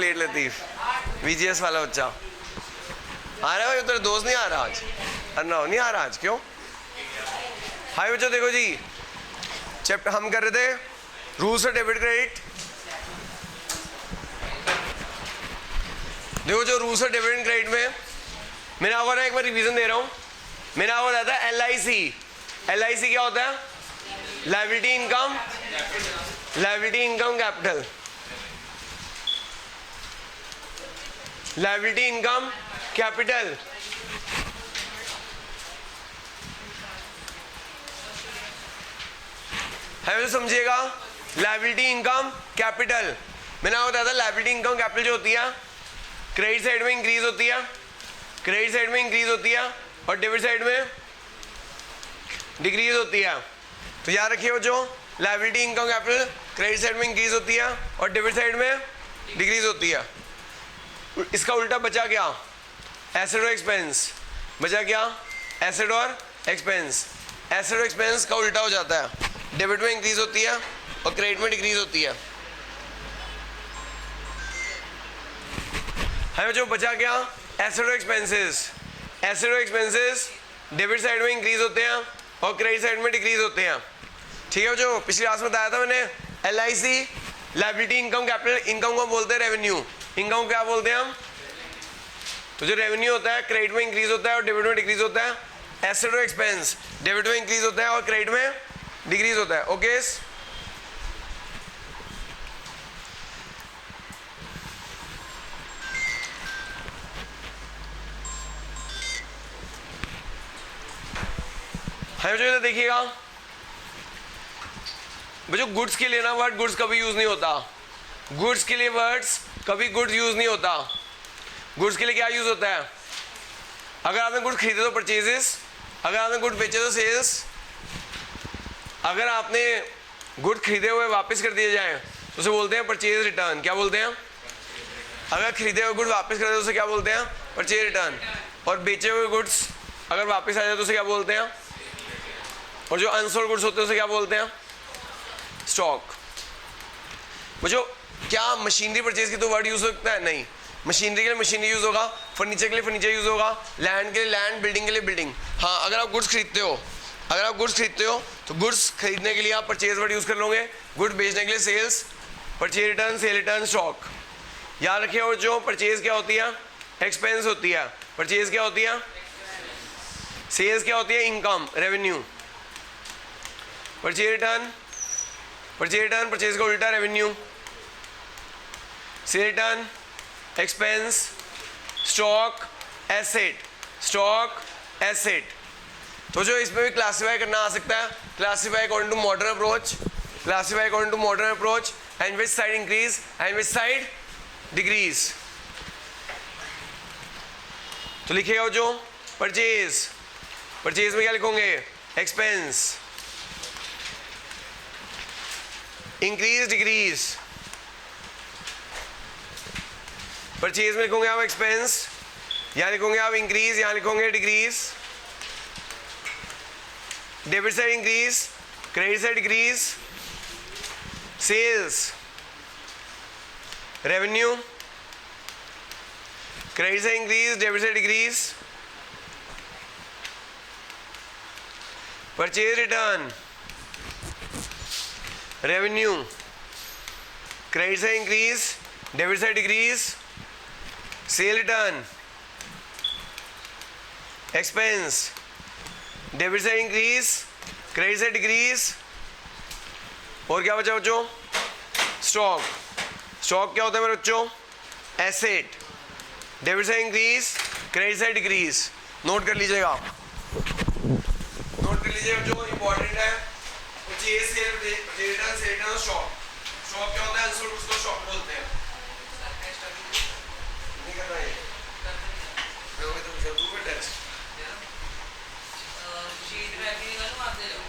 Late Latif, VGS वाला बच्चा आ रहा है भाई? तेरा दोस्त नहीं आ रहा आज? अर्नव नहीं आ रहा आज, क्यों? हाय बच्चों, देखो जी, चैप्टर हम कर रहे थे रूल्स ऑफ डेबिट क्रेडिट। देखो जो rules of debit and credit में मैंने आपको ना एक बार रिवीजन दे रहा हूँ। मैंने आपको बताया था LIC। LIC क्या होता है? Liability income, liability income capital, liability income capital. है समझिएगा, लायबिलिटी इनकम कैपिटल। मैंने आपको बताया था लायबिलिटी इनकम कैपिटल जो होती है क्रेडिट साइड में इंक्रीज होती है, क्रेडिट साइड में इंक्रीज होती है और डेबिट साइड में डिक्रीज होती है। तो याद रखिए जो liability income capital credit side में इंक्रीज होती है और डेबिट साइड में डिक्रीज होती है। इसका उल्टा बचा क्या? एसेट और एक्सपेंस। बचा क्या? एसेट और एक्सपेंस। एसेट और एक्सपेंस का उल्टा हो जाता है, डेबिट में इंक्रीज होती है और क्रेडिट में डिक्रीज होती है। हमें जो बचा क्या? एसेट और एक्सपेंसेस। एसेट और एक्सपेंसेस डेबिट साइड में इंक्रीज होते हैं और क्रेडिट साइड में डिक्रीज होते हैं। ठीक है, जो पिछली क्लास में बताया था मैंने, LIC liability income capital. Income को बोलते हैं रेवेन्यू। इनकम को क्या बोलते हैं हम? तो जो रेवेन्यू होता है क्रेडिट में इंक्रीज होता है और डेबिट में डिक्रीज होता है। एसेट और एक्सपेंस डेबिट में इंक्रीज होता है और क्रेडिट में डिक्रीज होता है। ओके, है जो देखिएगा बच्चों, गुड्स के लिए ना वर्ड गुड्स कभी यूज नहीं होता। गुड्स के लिए वर्ड्स कभी गुड्स यूज नहीं होता। गुड्स के लिए क्या यूज होता है? अगर आपने गुड्स खरीदे तो परचेजेस, अगर आपने गुड्स बेचे तो सेल्स, अगर आपने गुड खरीदे हुए वापस कर दिए जाएं तो उसे बोलते हैं परचेज रिटर्न। क्या बोलते हैं? अगर खरीदे हुए गुड्स वापस कर दे तो उसे क्या बोलते हैं? Purchase return. और बेचे हुए गुड्स अगर वापस आ जाए तो उसे क्या बोलते हैं? और जो अनसोल्ड गुड्स होते हैं उसे क्या बोलते हैं? स्टॉक। मुझे क्या मशीनरी परचेज की तो वर्ड यूज हो सकता है? नहीं। मशीनरी के लिए मशीनरी यूज होगा, फर्नीचर के लिए फर्नीचर यूज होगा, लैंड के लिए लैंड, बिल्डिंग के लिए बिल्डिंग। हाँ, अगर आप गुड्स खरीदते हो, अगर आप गुड्स खरीदते हो तो गुड्स खरीदने के लिए आप परचेज वर्ड यूज कर लोगे, गुड्स बेचने के लिए sales, purchase return, sale return, stock. याद रखिए, और जो परचेज क्या होती है? एक्सपेंस होती है। परचेज क्या होती है? सेल्स क्या होती है? Income, revenue. Purchase return, purchase return purchase का उल्टा revenue. Sale return expense, stock asset, stock asset. तो जो इसमें भी क्लासिफाई करना आ सकता है, classify according to modern approach, classify according to modern approach, and which side increase and which side decrease. तो लिखिएगा जो परचेज, परचेज में क्या लिखोगे? Expense, increase decrease. परचेज में लिखोगे आप एक्सपेंस, यहां लिखोगे आप इंक्रीज, यहां लिखोगे decrease. Debit side increase, credit side decrease. Sales, revenue, credit side increase, debit side decrease. Purchase return, revenue, credit side increase, debit side decrease. Sale return, expense, debit side increase, credit side decrease. और क्या बचा बच्चों? Stock. Stock क्या होता है मेरे बच्चों? Asset. Debit side increase, credit side decrease. Note कर लीजिएगा, नोट कर लीजिएगा जो इंपॉर्टेंट है। Purchase, sale, return, sale return और स्टॉक। स्टॉक क्या होता है? अनसोल्ड गुड्स को स्टॉक बोलते हैं। नहीं करना है मैं तो जरूर पे टेस्ट शीट में भी निकालूं, आप दे दो।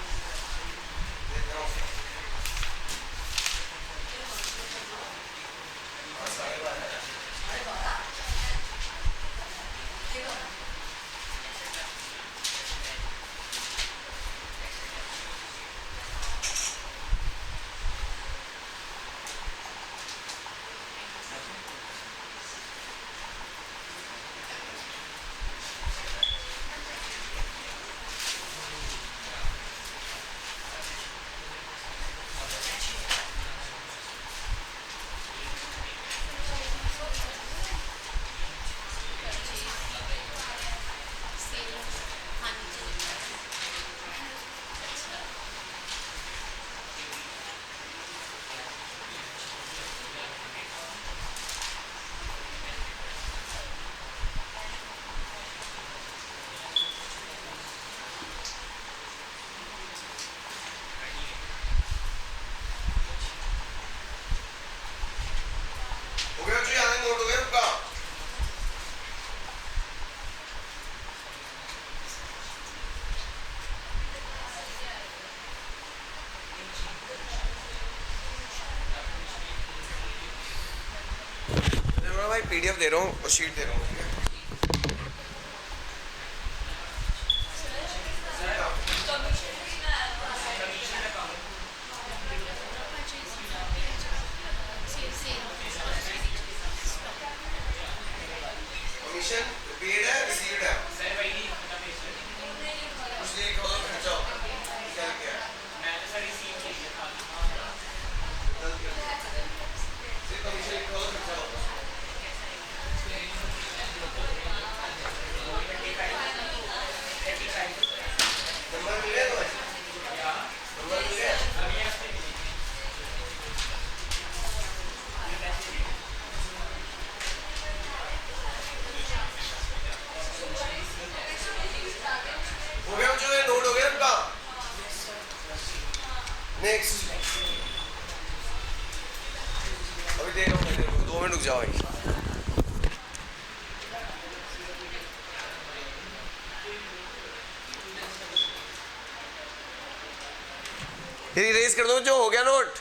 भाई PDF दे रहा हूँ और शीट दे रहा हूँ। कमीशन पेड है रिसीव्ड है सर भाई नहीं कुछ नहीं कहो खर्चा होगा क्या क्या मैंने सर रिसीव किया था सिर्फ कमीशन कहो खर्चा होगा नंबर मिल गया तो नंबर मिल गया हो गया जो है नोट हो गया उनका नेक्स्ट अभी दे रहा हूँ 2 मिनट रुक जाओ भाई ये इरेज कर दो जो हो गया नोट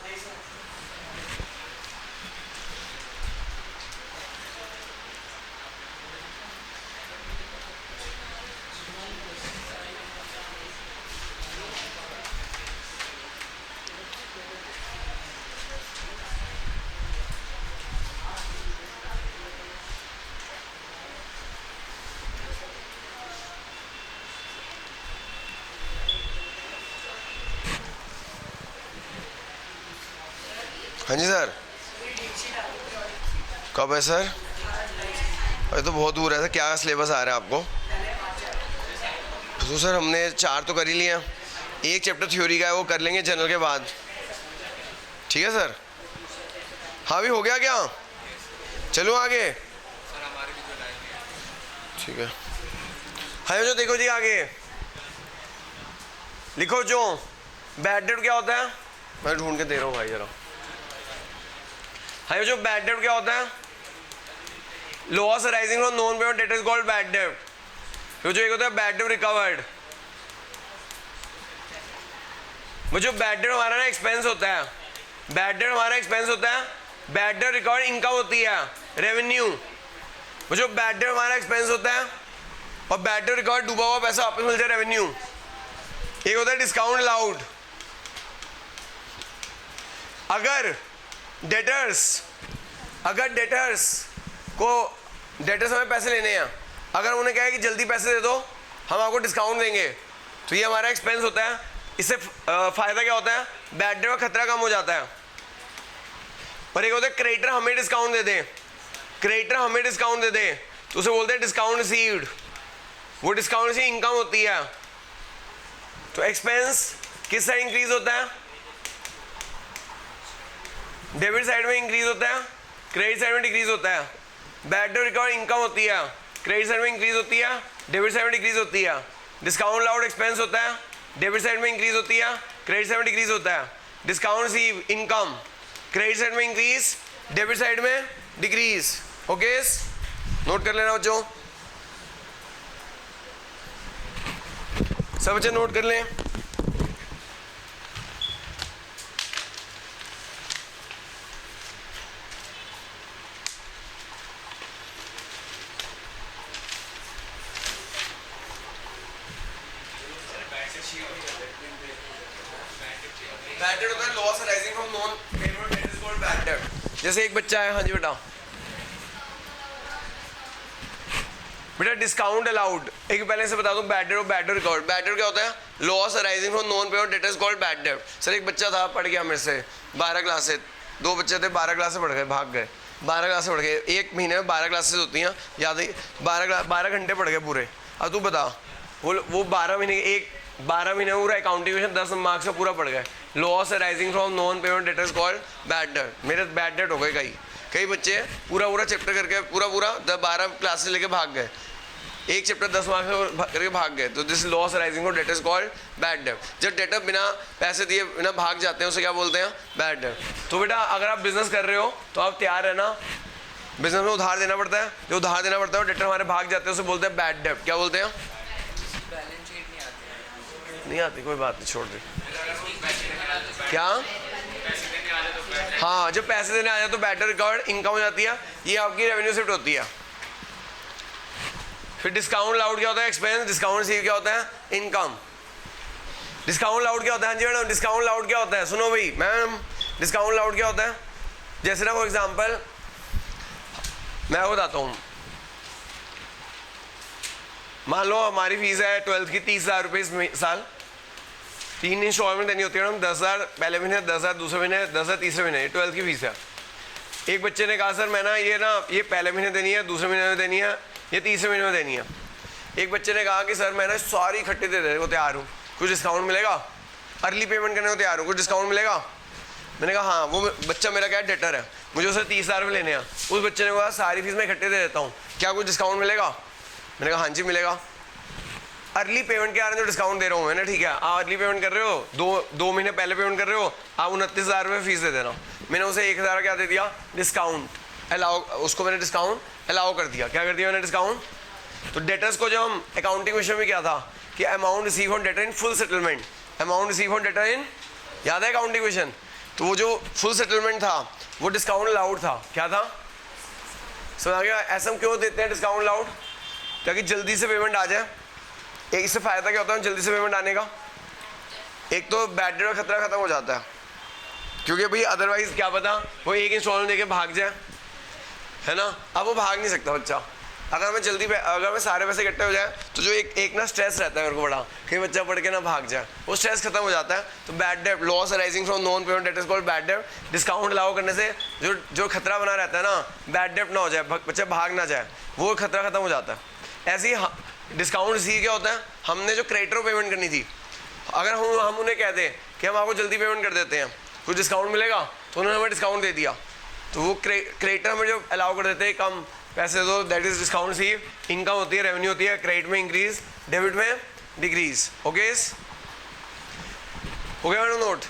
हाँ जी सर कब है सर अरे तो बहुत दूर है सर क्या सिलेबस आ रहा है आपको तो सर हमने 4 तो कर ही लिया 1 चैप्टर थ्योरी का है वो कर लेंगे जनरल के बाद ठीक है सर हाँ भी हो गया क्या चलो आगे ठीक है हाँ जो देखो जी आगे लिखो जो बैड डेट क्या होता है मैं ढूंढ के दे रहा हूँ भाई जरा हाँ जो बैड डेट क्या होता है loss arising from non payment debt is called bad debt जो एक होता है बैड डेट रिकवर्ड वो जो बैड डेट हमारा ना एक्सपेंस होता है बैड डेट हमारा एक्सपेंस होता है बैड डेट रिकवर्ड इनकम होती है रेवेन्यू वो जो बैड डेट हमारा एक्सपेंस होता है और बैड डेट रिकवर्ड डूबा हुआ पैसा वापस मिलता है रेवेन्यू एक होता है डिस्काउंट अलाउड अगर डेटर्स को डेटर्स हमें पैसे लेने हैं अगर उन्हें कहा है कि जल्दी पैसे दे दो हम आपको डिस्काउंट देंगे तो ये हमारा एक्सपेंस होता है इससे फ़ायदा क्या होता है बैड डेट का खतरा कम हो जाता है और एक होता है क्रेडिटर हमें डिस्काउंट दे दे तो उसे बोलते हैं डिस्काउंट रिसीव्ड वो डिस्काउंट से इनकम होती है तो एक्सपेंस किस साइड इंक्रीज होता है डेबिट साइड में इंक्रीज होता है क्रेडिट साइड में डिक्रीज होता है बैड डेट रिकवर इनकम होती है क्रेडिट साइड में इंक्रीज होती है डेबिट साइड में डिक्रीज होती है डिस्काउंट अलाउड एक्सपेंस होता है डेबिट साइड में इंक्रीज होती है क्रेडिट साइड में डिक्रीज होता है discount receive income credit side में इंक्रीज डेबिट साइड में डिक्रीज ओके नोट कर लेना बच्चों सब बच्चे नोट कर लें बैड डेट होता है loss arising from non payment debt is called bad debt जैसे एक बच्चा है हाँ जी बेटा डिस्काउंट अलाउड एक पहले से बता दूं बैड डेट और bad debt record bad debt क्या होता है loss arising from non payment debt is called bad debt sir एक बच्चा था पढ़ गया मेरे से 12 क्लास से 2 बच्चे थे 12 क्लास से पढ़ गए भाग गए 12 क्लास से पढ़ गए एक महीने में 12 क्लासेस होती हैं याद है 12 घंटे पढ़ गए पूरे अब तू बता वो 12 महीने एक 12 महीने पूरा अकाउंटिंग 10 मार्क्स का पूरा पड़ गए loss arising from non payment debt is called bad debt मेरे बैड डेट हो गए कई बच्चे पूरा चैप्टर करके पूरा 12 क्लास से लेके भाग गए एक चैप्टर 10 मार्क्स करके भाग गए तो this loss arising from debt is called bad debt जब डेटर बिना पैसे दिए बिना भाग जाते हैं उसे क्या बोलते हैं बैड डेट तो बेटा अगर आप बिजनेस कर रहे हो तो आप तैयार रहना बिजनेस में उधार देना पड़ता है जो उधार देना पड़ता है डेटर हमारे भाग जाते हैं उसे बोलते हैं बैड डेट क्या बोलते हैं नहीं आती कोई बात नहीं छोड़ दे क्या हाँ, जब पैसे देने आ जाए तो बैड डेट रिकवर्ड इनकम हो जाती है, ये आपकी रेवेन्यू शिफ्ट होती है। फिर डिस्काउंट अलाउड क्या होता है? एक्सपेंस। डिस्काउंट रिसीव क्या होता है? इनकम। डिस्काउंट अलाउड क्या होता है? हाँ जी मैडम, डिस्काउंट अलाउड क्या होता है? सुनो भाई मैम, डिस्काउंट अलाउड क्या होता है? जैसे ना फॉर एग्जांपल मैं आपको बताता हूँ, मान लो हमारी फीस है 12th की 30,000 रुपये इस साल, 3 इंस्टॉलमेंट देनी होती है मैडम, 10,000 पहले महीने, 10,000 दूसरे महीने, 10,000 तीसरे महीने, 12th की फीस है। एक बच्चे ने कहा सर मैं ना ये पहले महीने देनी है, दूसरे महीने में देनी है, ये तीसरे महीने में देनी है। एक बच्चे ने कहा कि सर मैं ना सारी इकट्ठे दे देने को तैयार हूँ, कुछ डिस्काउंट मिलेगा? अर्ली पेमेंट करने को तैयार हूँ, कुछ डिस्काउंट मिलेगा? मैंने कहा हाँ। वो बच्चा मेरा क्या डेटर है, मुझे उसे 30,000 रुपये लेने हैं। उस बच्चे ने कहा सारी फीस मैं इकट्ठे दे देता हूँ, क्या कुछ डिस्काउंट मिलेगा? मैंने कहा हाँ जी मिलेगा। अर्ली पेमेंट के आ रहे हैं जो डिस्काउंट दे रहा हूँ मैंने, ठीक है आप अर्ली पेमेंट कर रहे हो, दो महीने पहले पेमेंट कर रहे हो, आप 29,000 रुपये फीस दे देना। मैंने उसे 1,000 क्या दे दिया? डिस्काउंट अलाउ, उसको मैंने डिस्काउंट अलाउ कर दिया। क्या कर दिया मैंने? डिस्काउंट। तो डेटर्स को जो हम अकाउंटिंग विषय में क्या था कि amount receive on debtor in full settlement, amount receive on debtor in, याद है अकाउंटिंग विषय? तो वो जो फुल सेटलमेंट था वो डिस्काउंट अलाउड था। क्या था? समझ आ गया? ऐसा हम क्यों देते हैं डिस्काउंट अलाउड? ताकि जल्दी से पेमेंट आ जाए। एक इससे फ़ायदा क्या होता है जल्दी से पेमेंट आने का? एक तो बैड डेट का खतरा खत्म हो जाता है, क्योंकि भाई अदरवाइज क्या पता वो एक इंस्टॉलमेंट देके भाग जाए, है ना? अब वो भाग नहीं सकता बच्चा। अगर मैं सारे पैसे इकट्ठे हो जाए तो जो एक ना स्ट्रेस रहता है मेरे को बड़ा, कि बच्चा पढ़ के ना भाग जाए, वो स्ट्रेस खत्म हो जाता है। तो bad debt, loss arising from non payment debt is called bad debt. Discount allow करने से जो खतरा बना रहता है ना, बैड डेट ना हो जाए, बच्चा भाग ना जाए, वो खतरा खत्म हो जाता है। ऐसे ही डिस्काउंट रिसीव क्या होता है? हमने जो क्रेडिटर को पेमेंट करनी थी, अगर हम उन्हें कह दें कि हम आपको जल्दी पेमेंट कर देते हैं, कुछ डिस्काउंट मिलेगा, तो उन्होंने हमें डिस्काउंट दे दिया, तो वो क्रेडिटर हमें जो अलाउ कर देते हैं कम पैसे दो, that is discount receive. Income होती है, रेवेन्यू होती है, क्रेडिट में इंक्रीज, डेबिट में डिक्रीज। ओके हो गया मैडम नोट?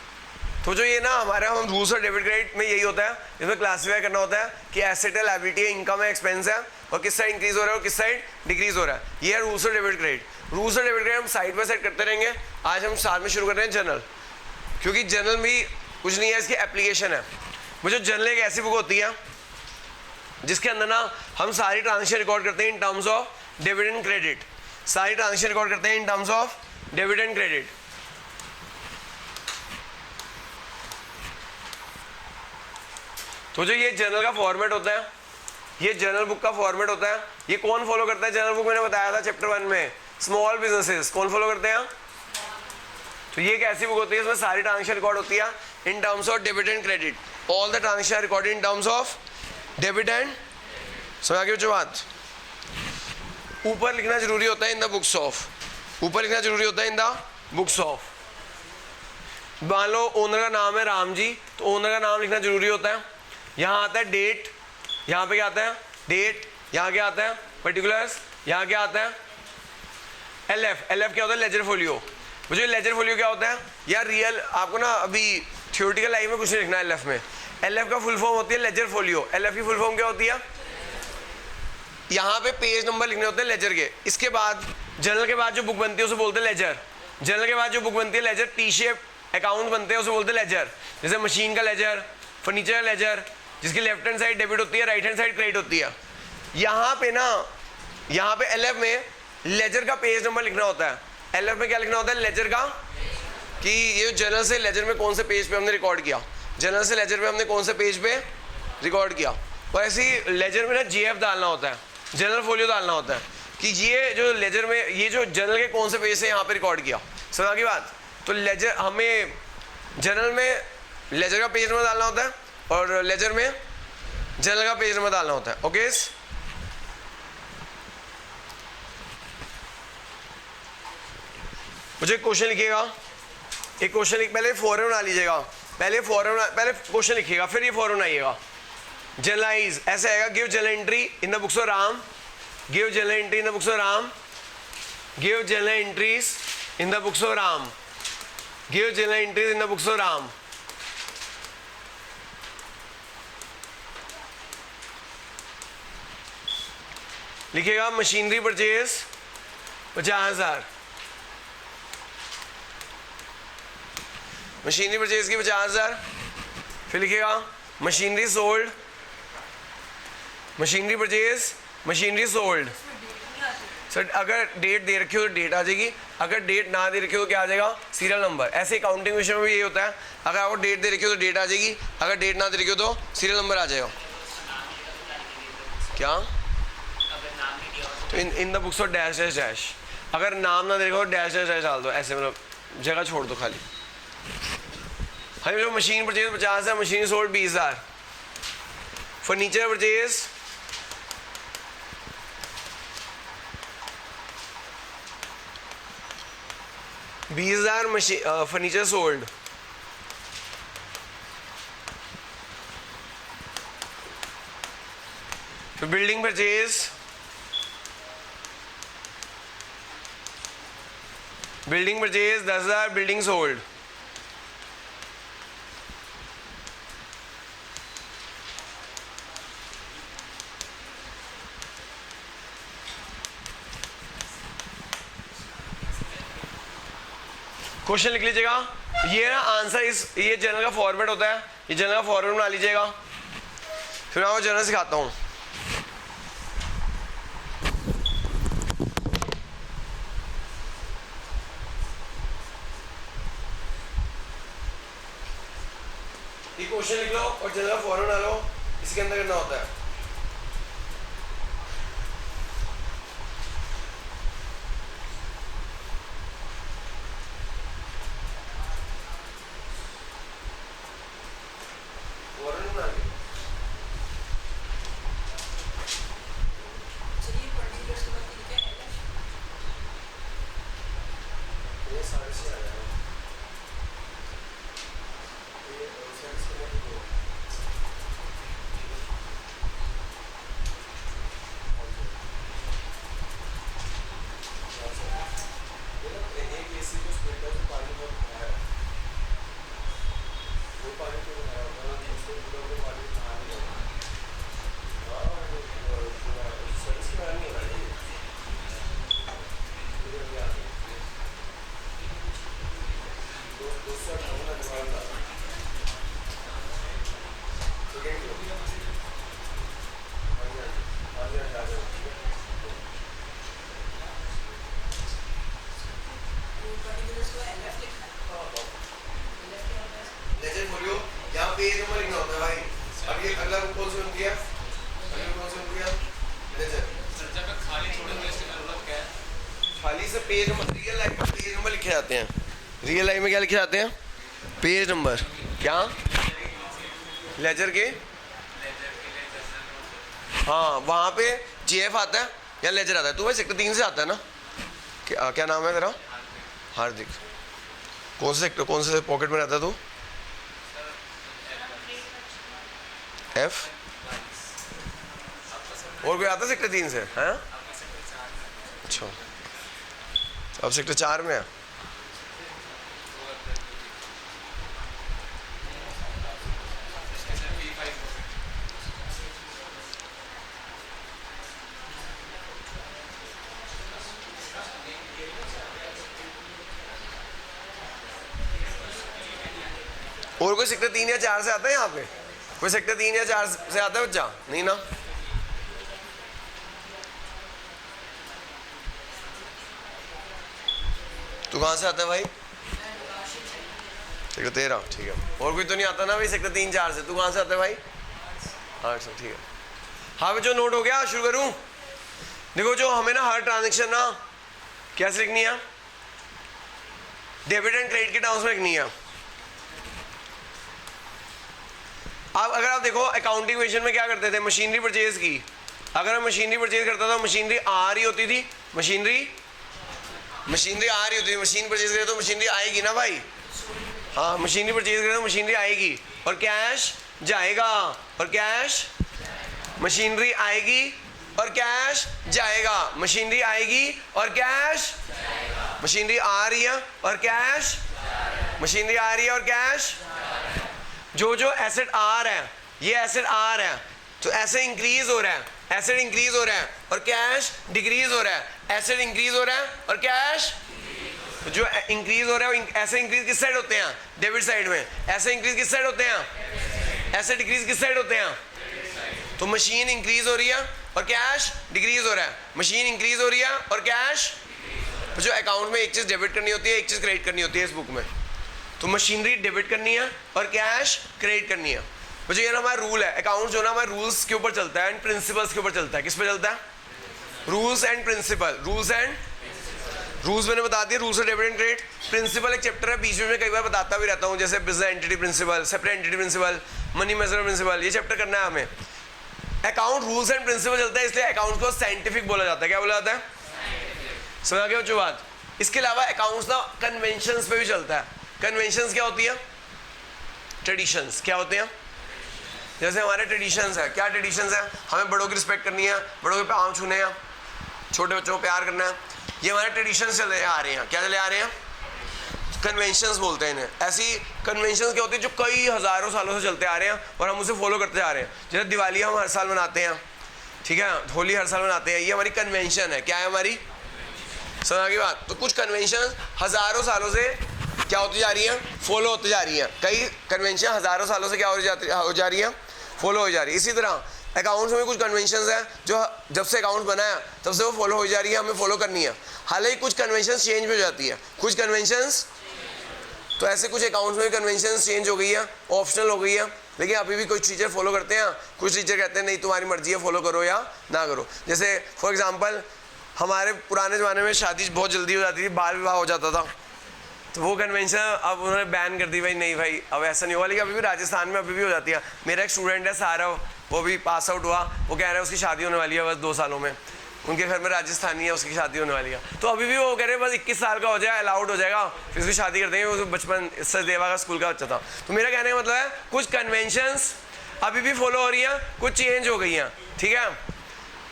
तो जो ये ना हमारे हम रूल्स और डेबिट क्रेडिट में यही होता है, इसमें क्लासीफाई करना होता है कि एसेट है, लायबिलिटी है, इनकम है, एक्सपेंस है, और किस साइड इंक्रीज हो रहा है और किस साइड डिक्रीज हो रहा है। ये है रूल्स और डेबिट क्रेडिट। रूल्स और डेबिट क्रेडिट हम साइड बाय साइड करते रहेंगे। आज हम साथ में शुरू कर रहे हैं जनरल, क्योंकि जनरल भी कुछ नहीं है, इसकी एप्लीकेशन है। वो जो जनरल एक ऐसी बुक होती है जिसके अंदर ना हम सारी ट्रांजेक्शन रिकॉर्ड करते हैं in terms of debit and credit, सारी ट्रांजेक्शन रिकॉर्ड करते हैं in terms of debit and credit. तो जो ये जर्नल का फॉर्मेट होता है, ये जर्नल बुक का फॉर्मेट होता है, ये कौन फॉलो करता है? जर्नल बुक मैंने बताया था चैप्टर 1 में, स्मॉल बिजनेसेस कौन फॉलो करते हैं? तो ये एक ऐसी बुक होती है इसमें सारी ट्रांजेक्शन रिकॉर्ड होती है in terms of debit and credit. All the transaction recorded in terms of debit and, समझ आ गई जो बात? ऊपर लिखना जरूरी होता है इन द बुक्स ऑफ, ऊपर लिखना जरूरी होता है इन द बुक्स ऑफ। मान लो ओनर का नाम है राम जी, तो ओनर का नाम लिखना जरूरी होता है। यहाँ आता है डेट, यहाँ पे क्या आता है? डेट। यहाँ क्या आता है? पर्टिकुलर्स। यहाँ क्या आता है? एलएफ। एलएफ क्या होता है? Ledger folio. मुझे लेजर फोलियो क्या होता है यार? रियल आपको ना अभी थ्योरेटिकल लाइफ में कुछ नहीं लिखना है एलएफ में। एलएफ का फुल फॉर्म होती है लेजर फोलियो। एलएफ की फुल फॉर्म क्या होती है? यहाँ पे पेज नंबर लिखने होते हैं लेजर के। इसके बाद जर्नल के बाद जो बुक बनती है उसे बोलते हैं लेजर। जर्नल के बाद जो बुक बनती है लेजर, टी शेप अकाउंट बनते हैं उसे बोलते हैं लेजर। जैसे मशीन का लेजर, फर्नीचर का लेजर, जिसकी लेफ्ट हैंड साइड डेबिट होती है, राइट हैंड साइड क्रेडिट होती है। यहाँ पे ना, यहाँ पे एलएफ में लेजर का पेज नंबर लिखना होता है। एलएफ में क्या लिखना होता है? लेजर का, कि ये जर्नल से लेजर में कौन से पेज पे हमने रिकॉर्ड किया, जर्नल से लेजर में हमने कौन से पेज पे रिकॉर्ड किया। और ऐसे ही लेजर में ना जीएफ डालना होता है, जनरल फोलियो डालना होता है, कि ये जो लेजर में ये जो जर्नल के कौन से पेज से यहाँ पे रिकॉर्ड किया। समझ की बात? तो लेजर हमें जर्नल में लेजर का पेज नंबर डालना होता है और लेजर में जर्नल का पेज नंबर डालना होता है। ओके मुझे क्वेश्चन लिखिएगा, एक क्वेश्चन लिख, पहले फॉर्म बना लीजिएगा, पहले क्वेश्चन लिखिएगा फिर ये फॉर्म बनाइएगा। जर्नलाइज ऐसे आएगा, give journal entry in the books of Ram, give journal entry in the books of Ram, give journal entries in the books of Ram, give journal entries in the books of Ram. लिखिएगा machinery purchase 50,000, machinery purchase की 50,000। फिर लिखिएगा machinery sold, machinery purchase, machinery sold. Sir अगर date दे रखी हो तो date आ जाएगी, अगर डेट ना दे रखी हो तो क्या आ जाएगा, सीरियल नंबर। ऐसे अकाउंटिंग विषय में भी ये होता है, अगर आपको डेट दे रखी हो तो डेट आ जाएगी, अगर डेट ना दे रखी हो तो सीरियल नंबर आ जाएगा। क्या तो in the books of dash dash dash, अगर नाम ना दे रखा हो डैश डैश डैश डाल दो, ऐसे मतलब जगह छोड़ दो खाली। हमें जो मशीन परचेज 50 है, machine sold 20,000, furniture purchase 20,000, machine furniture sold. फिर building purchase, building purchase 10,000, building sold. Question लिख लीजिएगा, ये ना आंसर इस ये जनरल का फॉर्मेट होता है, ये जनरल का फॉर्मेट बना लीजिएगा। फिर मैं आपको जनरल सिखाता हूँ। ये क्वेश्चन लिख लो और जनरल फॉर्मेट डालो, इसके अंदर करना होता है। रियल लाइफ में क्या लिखे जाते हैं, पेज नंबर। क्या लेजर के, हाँ वहाँ पे जीएफ आता है या लेजर आता है। तू भाई सेक्टर 3 से आता है ना, क्या नाम है तेरा? हार्दिक। कौन से सेक्टर, कौन से पॉकेट में रहता है तू? एफ। और कोई आता है सेक्टर 3 से? हैं? अच्छा, अब सेक्टर 4 में है। और कोई सेक्टर 3 या 4 से आता है यहाँ पे? कोई सेक्टर 3 या 4 से आता है बच्चा? नहीं ना। तू कहाँ से आता है भाई? सेक्टर 13, ठीक है। और कोई तो नहीं आता ना भाई सेक्टर 3 4 से? तू कहाँ से आता है भाई? 800, ठीक है। हाँ बच्चों नोट हो गया? शुरू करूँ? देखो जो हमें ना हर ट्रांजेक्शन ना कैसे लिखनी है, डेबिट एंड क्रेडिट के टर्म्स में लिखनी है। अब अगर आप देखो अकाउंटिंग विजन में क्या करते थे, मशीनरी परचेज की, अगर मैं मशीनरी परचेज करता था मशीनरी आ रही होती थी, मशीनरी आ रही होती थी, मशीन परचेज करे तो मशीनरी आएगी ना भाई। हाँ मशीनरी परचेज करे तो मशीनरी आएगी और कैश जाएगा, और कैश मशीनरी आएगी और कैश जाएगा, मशीनरी आएगी और कैश, मशीनरी आ रही है और कैश, मशीनरी आ रही है और कैश। जो जो एसेट आ रहा है, ये एसेट आ रहा है तो ऐसे इंक्रीज हो रहा है, एसेट इंक्रीज हो रहा है और कैश डिक्रीज हो रहा है, एसेट इंक्रीज हो रहा है और कैश। जो इंक्रीज हो रहा है ऐसे इंक्रीज किस साइड होते हैं? डेबिट साइड में। ऐसे इंक्रीज किस साइड होते हैं? एसेट डिक्रीज किस साइड होते हैं? तो मशीन इंक्रीज हो रही है और कैश डिक्रीज हो रहा है, मशीन इंक्रीज हो रही है और कैश। तो जो अकाउंट में एक चीज डेबिट करनी होती है, एक चीज क्रेडिट करनी होती है इस बुक में, तो मशीनरी डेबिट करनी है और कैश क्रेडिट करनी है। तो ये ना हमारा रूल है, अकाउंट जो ना हमारे रूल्स के ऊपर चलता है एंड प्रिंसिपल्स के ऊपर चलता है। किस पे चलता है? Rules and principal. रूल्स मैंने बता दिया, rules of debit and credit. Principle एक चैप्टर है, बीच में कई बार बताता भी रहता हूँ, जैसे business entity principle, separate entity principle, money measurement principle, ये चैप्टर करना है हमें। अकाउंट रूल्स एंड प्रिंसिपल चलता है, इसलिए अकाउंट को साइंटिफिक बोला जाता है। क्या बोला जाता है? समझा क्या जो बात? इसके अलावा अकाउंट्स ना कन्वेंशंस पे भी चलता है। कन्वेंशंस क्या होती है? ट्रेडिशंस। क्या होते हैं? जैसे हमारे ट्रेडिशंस है, क्या ट्रेडिशंस है? हमें बड़ों की रिस्पेक्ट करनी है, बड़ों के पाँव छूने हैं, छोटे बच्चों को प्यार करना है, ये हमारे ट्रेडिशंस चले आ रहे हैं। क्या चले आ रहे हैं? कन्वेंशंस बोलते हैं इन्हें। ऐसी कन्वेंशंस क्या होती है जो कई हज़ारों सालों से चलते आ रहे हैं और हम उसे फॉलो करते आ रहे हैं। जैसे दिवाली हम हर साल मनाते हैं, ठीक है, होली हर साल मनाते हैं, ये हमारी कन्वेंशन है। क्या है हमारी? समझ की बात? तो कुछ कन्वेंशन हज़ारों सालों से क्या होती जा रही है? फॉलो होती जा रही है। कई कन्वेंशन हज़ारों सालों से क्या हो जा रही है? फॉलो हो जा रही है। इसी तरह अकाउंट्स में कुछ कन्वेंशंस हैं जो जब से अकाउंट बना है तब से वो फॉलो हो जा रही है, हमें फॉलो करनी है। हालांकि कुछ कन्वेंशंस चेंज भी हो जाती है, कुछ कन्वेंशंस, तो ऐसे कुछ अकाउंट्स में कन्वेंशंस चेंज हो गई है, ऑप्शनल हो गई है, लेकिन अभी भी कुछ टीचर फॉलो करते हैं, कुछ टीचर कहते हैं नहीं तुम्हारी मर्जी है, फॉलो करो या ना करो। जैसे फॉर एग्जांपल हमारे पुराने ज़माने में शादी बहुत जल्दी हो जाती थी, बाल विवाह हो जाता था, तो वो कन्वेंशन अब उन्होंने बैन कर दी। भाई नहीं भाई अब ऐसा नहीं हुआ, लेकिन अभी भी राजस्थान में अभी भी हो जाती है। मेरा एक स्टूडेंट है सारव, वो भी पास आउट हुआ, वो कह रहा है उसकी शादी होने वाली है बस 2 सालों में, उनके घर में राजस्थानी है, उसकी शादी होने वाली है। तो अभी भी वो कह रहे हैं बस 21 साल का हो जाए, अलाउड हो जाएगा, फिर उसकी शादी कर देंगे। वो बचपन सचदेवा का स्कूल का बच्चा था। तो मेरा कहने का मतलब है कुछ कन्वेंशंस अभी भी फॉलो हो रही हैं, कुछ चेंज हो गई हैं, ठीक है।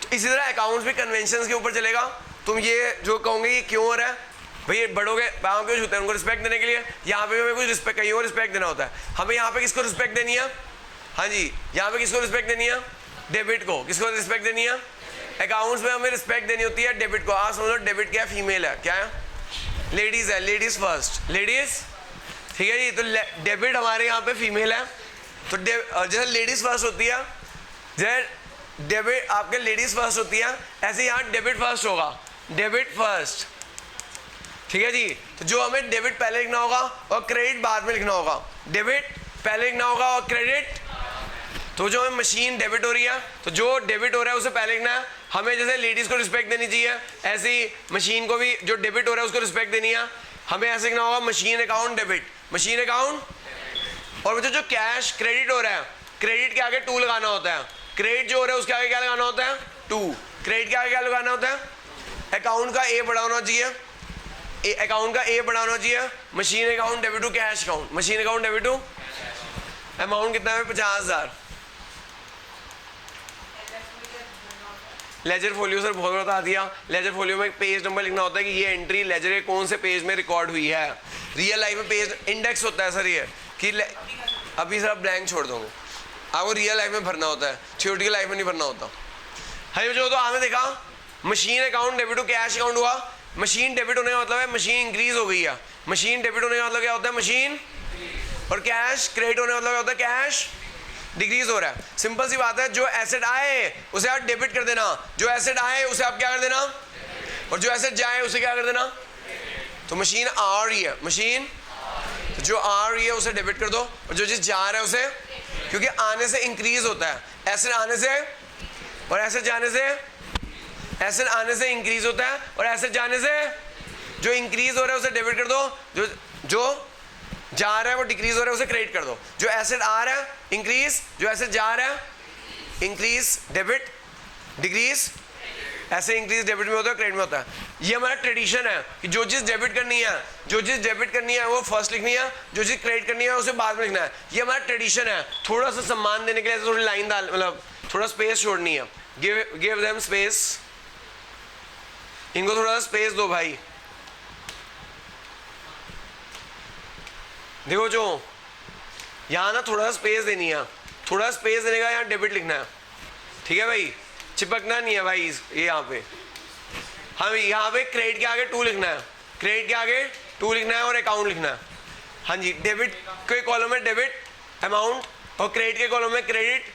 तो इसी तरह अकाउंट्स भी कन्वेंशंस के ऊपर चलेगा। तुम ये जो कहोगे ये क्यों हो रहा है भाई, बड़ों के पाँव क्यों छूते हैं? उनको रिस्पेक्ट देने के लिए। यहाँ पे हमें कुछ रिस्पेक्ट, कहीं और रिस्पेक्ट देना होता है हमें। यहाँ पे किसको रिस्पेक्ट देनी है? हाँ जी, यहाँ पे किसको रिस्पेक्ट देनी है? डेबिट को। किसको रिस्पेक्ट देनी है? अकाउंट्स में हमें रिस्पेक्ट देनी होती है डेबिट को। आप समझो डेबिट क्या है? फीमेल है, क्या है? लेडीज है, लेडीज फर्स्ट, लेडीज, ठीक है जी। तो डेबिट हमारे यहाँ पे फीमेल है, तो जैसे लेडीज फर्स्ट होती है, जैसे डेबिट आपके लेडीज फर्स्ट होती है, ऐसे यहाँ डेबिट फर्स्ट होगा, डेबिट फर्स्ट, ठीक है जी। तो जो हमें डेबिट पहले लिखना होगा और क्रेडिट बाद में लिखना होगा। डेबिट पहले लिखना होगा और क्रेडिट, तो जो हमें मशीन डेबिट हो रही है, तो जो डेबिट हो रहा है उसे पहले लिखना है। हमें जैसे लेडीज को रिस्पेक्ट देनी चाहिए, ऐसे ही मशीन को भी जो डेबिट हो रहा है उसको रिस्पेक्ट देनी है। हमें ऐसे लिखना होगा machine account debit, machine account. और जो कैश क्रेडिट हो रहा है, क्रेडिट के आगे 2 लगाना होता है। क्रेडिट जो हो रहा है उसके आगे क्या लगाना होता है? 2। क्रेडिट के आगे क्या लगाना होता है? अकाउंट का ए बड़ा होना चाहिए, अकाउंट का ए बड़ा होना चाहिए। Machine account debit to cash account, machine account debit to, amount कितना है? 50,000। लेजर फोलियो सर बहुत बता दिया। लेजर फोलियो में पेज नंबर लिखना होता है कि ये एंट्री लेजर के कौन से पेज में रिकॉर्ड हुई है। रियल लाइफ में पेज इंडेक्स होता है सर, ये कि अभी सर ब्लैंक छोड़ दूंगा, आपको रियल लाइफ में भरना होता है, थ्योरेटिकल लाइफ में नहीं भरना होता। है जो तो आपने देखा machine account debit to cash account हुआ। मशीन डेबिट होने का मतलब है मशीन इंक्रीज हो गई है। मशीन डेबिट होने का मतलब क्या होता है? मशीन। और कैश क्रेडिट होने का मतलब क्या होता है? कैश डिक्रीज हो रहा है। सिंपल सी बात है, जो एसेट आए उसे आप डेबिट कर देना, जो एसेट आए उसे आप क्या कर देना, और जो एसेट जाए उसे क्या कर देना। तो मशीन आ रही है, मशीन तो जो आ रही है उसे डेबिट कर दो, और जो चीज जा रहा है उसे, क्योंकि आने से इंक्रीज होता है, एसेट आने से और एसेट जाने से, एसेट आने से इंक्रीज होता है और एसेट जाने से जो इंक्रीज हो रहा है उसे डेबिट कर दो, जो जा रहा है वो डिक्रीज हो रहा है उसे क्रेडिट कर दो। जो एसेट आ रहा है इंक्रीज, जो एसेट जा रहा है इंक्रीज डेबिट, डिक्रीज, ऐसे इंक्रीज डेबिट में होता है, क्रेडिट में होता है। ये हमारा ट्रेडिशन है कि जो चीज़ डेबिट करनी है, जो चीज़ डेबिट करनी है वो फर्स्ट लिखनी है, जो चीज़ क्रेडिट करनी है उसे बाद में लिखना है। ये हमारा ट्रेडिशन है। थोड़ा सा सम्मान देने के लिए थोड़ी लाइन डाल, मतलब थोड़ा स्पेस छोड़नी है। गिव देम स्पेस, इनको थोड़ा सा स्पेस दो भाई। देखो जो यहाँ ना थोड़ा सा स्पेस देनी है, थोड़ा स्पेस देने का यहाँ डेबिट लिखना है, ठीक है भाई, चिपकना नहीं है भाई ये यहाँ पे। हाँ यहाँ पे क्रेडिट के आगे 2 लिखना है, क्रेडिट के आगे 2 लिखना है और अकाउंट लिखना है। हाँ जी, डेबिट के कॉलम में डेबिट अमाउंट और क्रेडिट के कॉलम में क्रेडिट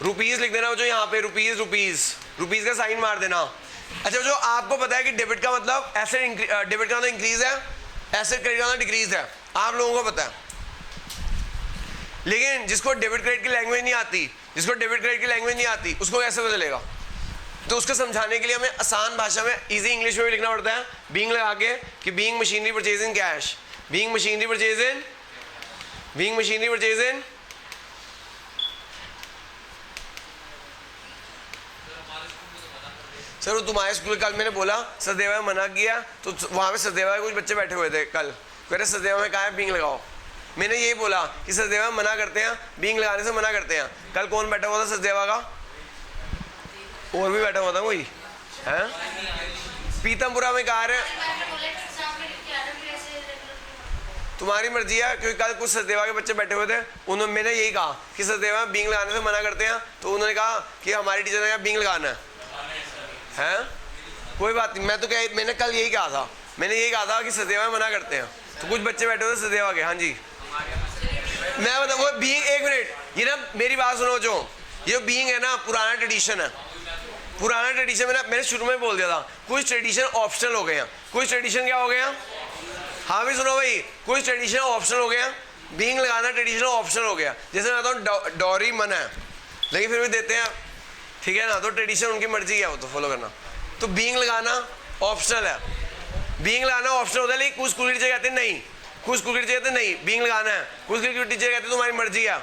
रुपीस लिख देना, जो यहाँ पे रुपीस रुपीस रुपीस का साइन मार देना। अच्छा, जो आपको पता है कि डेबिट का मतलब एसेट, डेबिट का मतलब इंक्रीज है, एसेट क्रेडिट का मतलब डिक्रीज है, आप लोगों को पता है। लेकिन जिसको डेबिट क्रेडिट की लैंग्वेज नहीं आती, जिसको डेबिट क्रेडिट की लैंग्वेज नहीं आती, उसको कैसे पता चलेगा? तो उसको समझाने के लिए हमें आसान भाषा में, इजी इंग्लिश में भी लिखना पड़ता है, बीइंग लगा के, कि being machinery purchase in cash, being machinery purchase in, being machinery purchase in. Sir वो तुम्हारे स्कूल कल मैंने बोला सचदेवा में मना किया, तो वहाँ पे सचदेवा के कुछ बच्चे बैठे हुए थे कल, कह रहे सचदेवा में कहा है बीइंग लगाओ। मैंने यही बोला कि सचदेवा में मना करते हैं, बीइंग लगाने से मना करते हैं। कल कौन बैठा हुआ था सचदेवा का? और भी बैठा हुआ था कोई है? पीतमपुरा में कहा रहे तुम्हारी मर्जी है, क्योंकि कल कुछ सचदेवा के बच्चे बैठे हुए थे, उन्होंने, मैंने यही कहा कि सचदेवा में बीइंग लगाने से मना करते हैं, तो उन्होंने कहा कि हमारी टीचर ने कहा बीइंग लगाना है। कोई बात नहीं, मैं तो क्या, मैंने कल यही कहा था, मैंने यही कहा था कि सचदेवा में मना करते हैं, तो कुछ बच्चे बैठे हुए सचदेवा के। हाँ जी, मैं बता वो बीइंग, एक मिनट, ये ना मेरी बात सुनो, जो ये बीइंग है ना पुराना ट्रेडिशन है, पुराना ट्रेडिशन में ना, मैंने शुरू में बोल दिया था, कुछ ट्रेडिशन ऑप्शनल हो गए हैं। कुछ ट्रेडिशन क्या हो गए हैं? हाँ भी सुनो भाई, कुछ ट्रेडिशन ऑप्शनल हो गया, बीइंग लगाना ट्रेडिशन ऑप्शनल हो गया। जैसे मैं बताऊँ डॉरी मना है, लेकिन फिर भी देते हैं, ठीक है ना, तो ट्रेडिशन उनकी मर्जी है, वो तो फॉलो करना। तो बीइंग लगाना ऑप्शनल है, बीइंग लगाना ऑप्शनल होता है, लेकिन कुछ स्कूल टीचर कहते हैं नहीं, कुछ स्कूल टीचर कहते हैं नहीं बीइंग लगाना है, कुछ टीचर कहते हैं तुम्हारी मर्जी है,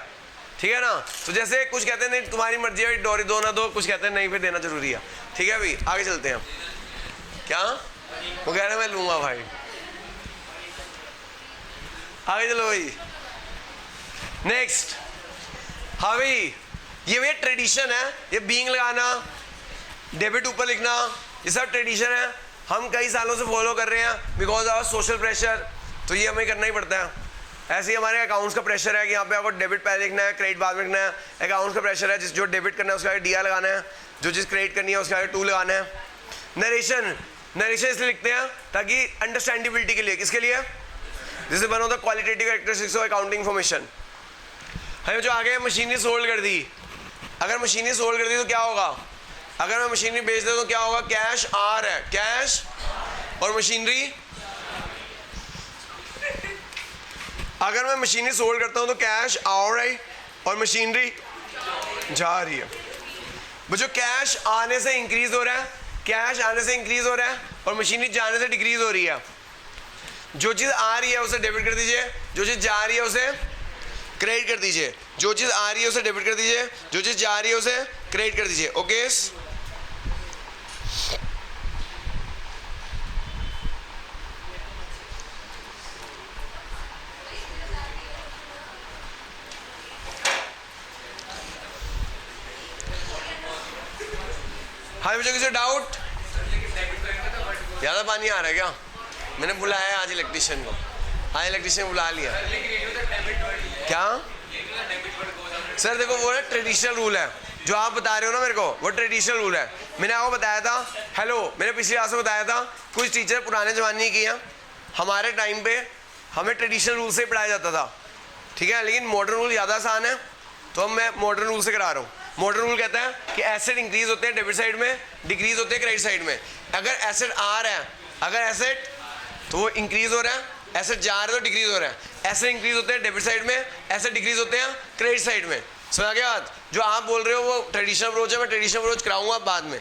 ठीक है ना। तो जैसे कुछ कहते हैं नहीं तुम्हारी मर्जी है, डोरी दो ना दो, कुछ कहते हैं नहीं फिर देना जरूरी है, ठीक है भाई। आगे चलते हैं। क्या वो कह रहे हैं? मैं लूंगा भाई, आगे चलो भाई। नेक्स्ट, हाँ भाई, ये भैया ट्रेडिशन है, ये बीइंग लगाना, डेबिट ऊपर लिखना, ये सब ट्रेडिशन है, हम कई सालों से फॉलो कर रहे हैं बिकॉज ऑफ सोशल प्रेशर, तो ये हमें करना ही पड़ता है। ऐसे ही हमारे अकाउंट्स का प्रेशर है कि यहाँ पे आपको डेबिट पहले लिखना है, क्रेडिट बाद में लिखना है। अकाउंट्स का प्रेशर है, जिस जो डेबिट करना है उसका डीआर लगाना है, जो चीज़ क्रेडिट करनी है उसका 2 लगाना है। नरेशन, नरेशन इसलिए लिखते हैं ताकि अंडरस्टैंडेबिलिटी के लिए, किसके लिए? This is one of the qualitative characteristics of accounting information. हमें जो आगे मशीनरी सोल्ड कर दी, अगर मशीनरी सोल्ड कर दी तो क्या होगा? अगर मैं मशीनरी बेच दे तो क्या होगा? कैश आर है, कैश, और मशीनरी, अगर मैं मशीनरी सोल्ड करता हूं तो कैश आ रहा है और मशीनरी जा रही है। जो कैश आने से इंक्रीज हो रहा है, कैश आने से इंक्रीज हो रहा है, और मशीनरी जाने से डिक्रीज हो रही है। जो चीज़ आ रही है उसे डेबिट कर दीजिए, जो चीज़ जा रही है उसे क्रेडिट कर दीजिए, जो चीज़ आ रही है उसे डेबिट कर दीजिए, जो चीज़ जा रही है उसे क्रेडिट कर दीजिए। ओके, हाँ बच्चों, किसी डाउट? ज़्यादा पानी आ रहा है क्या? मैंने बुलाया आज इलेक्ट्रिशियन को, हाँ इलेक्ट्रिशियन बुला लिया। क्या सर? देखो वो ना ट्रेडिशनल रूल है, जो आप बता रहे हो ना मेरे को, वो ट्रेडिशनल रूल है। मैंने आपको बताया था, हेलो, मैंने पिछली क्लास में बताया था, कुछ टीचर पुराने ज़माने की हैं, हमारे टाइम पे हमें ट्रेडिशनल रूल से पढ़ाया जाता था, ठीक है, लेकिन मॉडर्न रूल ज़्यादा आसान है, तो मैं मॉडर्न रूल से करा रहा हूँ। मॉडर्न रूल कहता है कि एसेट इंक्रीज होते हैं डेबिट साइड में, डिक्रीज होते हैं क्रेडिट साइड में। अगर एसेट आ रहा है, अगर एसेट तो वो इंक्रीज हो रहा है, एसेट जा रहा है तो डिक्रीज हो रहा है। एसेट इंक्रीज होते हैं डेबिट साइड में, एसेट डिक्रीज होते हैं क्रेडिट साइड में। समझ आ गया बात? जो आप बोल रहे हो वो ट्रेडिशनल अप्रोच है, मैं ट्रेडिशनल अप्रोच कराऊंगा बाद में।